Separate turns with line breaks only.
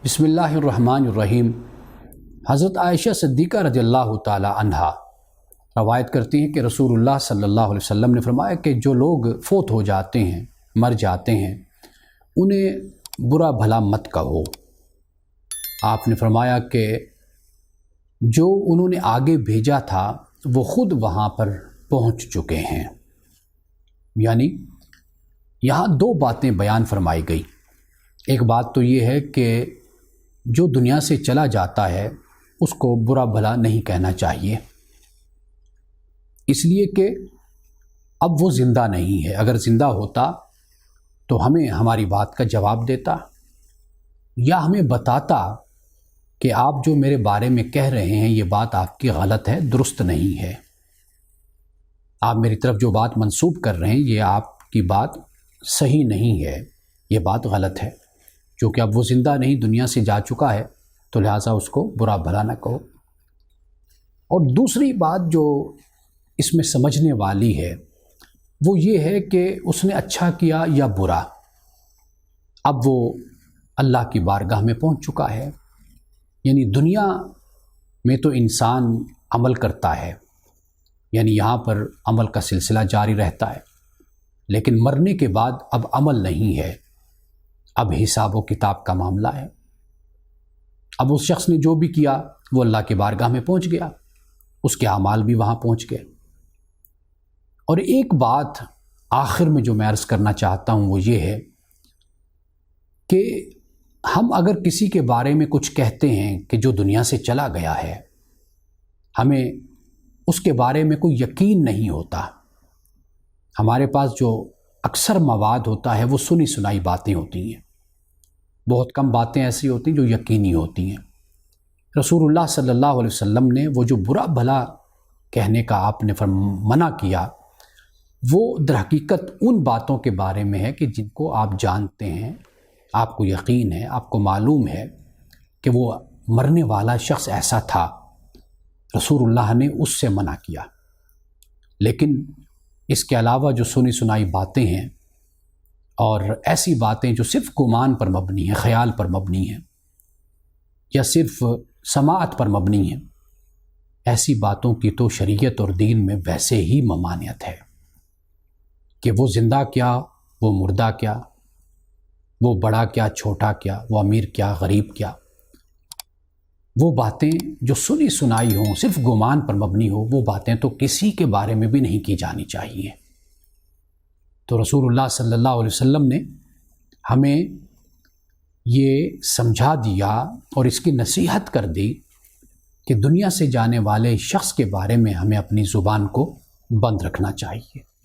بسم اللہ الرحمن الرحیم۔ حضرت عائشہ صدیقہ رضی اللہ تعالی عنہا روایت کرتی ہیں کہ رسول اللہ صلی اللہ علیہ وسلم نے فرمایا کہ جو لوگ فوت ہو جاتے ہیں، مر جاتے ہیں، انہیں برا بھلا مت کہو۔ آپ نے فرمایا کہ جو انہوں نے آگے بھیجا تھا وہ خود وہاں پر پہنچ چکے ہیں۔ یعنی یہاں دو باتیں بیان فرمائی گئی۔ ایک بات تو یہ ہے کہ جو دنیا سے چلا جاتا ہے اس کو برا بھلا نہیں کہنا چاہیے، اس لیے کہ اب وہ زندہ نہیں ہے۔ اگر زندہ ہوتا تو ہمیں ہماری بات کا جواب دیتا یا ہمیں بتاتا کہ آپ جو میرے بارے میں کہہ رہے ہیں یہ بات آپ کی غلط ہے، درست نہیں ہے، آپ میری طرف جو بات منسوب کر رہے ہیں یہ آپ کی بات صحیح نہیں ہے، یہ بات غلط ہے۔ چونکہ اب وہ زندہ نہیں، دنیا سے جا چکا ہے، تو لہٰذا اس کو برا بھلا نہ کہو۔ اور دوسری بات جو اس میں سمجھنے والی ہے وہ یہ ہے کہ اس نے اچھا کیا یا برا، اب وہ اللہ کی بارگاہ میں پہنچ چکا ہے۔ یعنی دنیا میں تو انسان عمل کرتا ہے، یعنی یہاں پر عمل کا سلسلہ جاری رہتا ہے، لیکن مرنے کے بعد اب عمل نہیں ہے، اب حساب و کتاب کا معاملہ ہے۔ اب اس شخص نے جو بھی کیا وہ اللہ کی بارگاہ میں پہنچ گیا، اس کے اعمال بھی وہاں پہنچ گئے۔ اور ایک بات آخر میں جو میں عرض کرنا چاہتا ہوں وہ یہ ہے کہ ہم اگر کسی کے بارے میں کچھ کہتے ہیں کہ جو دنیا سے چلا گیا ہے، ہمیں اس کے بارے میں کوئی یقین نہیں ہوتا، ہمارے پاس جو اکثر مواد ہوتا ہے وہ سنی سنائی باتیں ہوتی ہیں، بہت کم باتیں ایسی ہوتی ہیں جو یقینی ہوتی ہیں۔ رسول اللہ صلی اللہ علیہ وسلم نے وہ جو برا بھلا کہنے کا آپ نے منع کیا وہ در حقیقت ان باتوں کے بارے میں ہے کہ جن کو آپ جانتے ہیں، آپ کو یقین ہے، آپ کو معلوم ہے کہ وہ مرنے والا شخص ایسا تھا، رسول اللہ نے اس سے منع کیا۔ لیکن اس کے علاوہ جو سنی سنائی باتیں ہیں اور ایسی باتیں جو صرف گمان پر مبنی ہیں، خیال پر مبنی ہیں یا صرف سماعت پر مبنی ہیں، ایسی باتوں کی تو شریعت اور دین میں ویسے ہی ممانعت ہے کہ وہ زندہ کیا، وہ مردہ کیا، وہ بڑا کیا، چھوٹا کیا، وہ امیر کیا، غریب کیا۔ وہ باتیں جو سنی سنائی ہوں، صرف گمان پر مبنی ہو، وہ باتیں تو کسی کے بارے میں بھی نہیں کی جانی چاہیے۔ تو رسول اللہ صلی اللہ علیہ وسلم نے ہمیں یہ سمجھا دیا اور اس کی نصیحت کر دی کہ دنیا سے جانے والے شخص کے بارے میں ہمیں اپنی زبان کو بند رکھنا چاہیے۔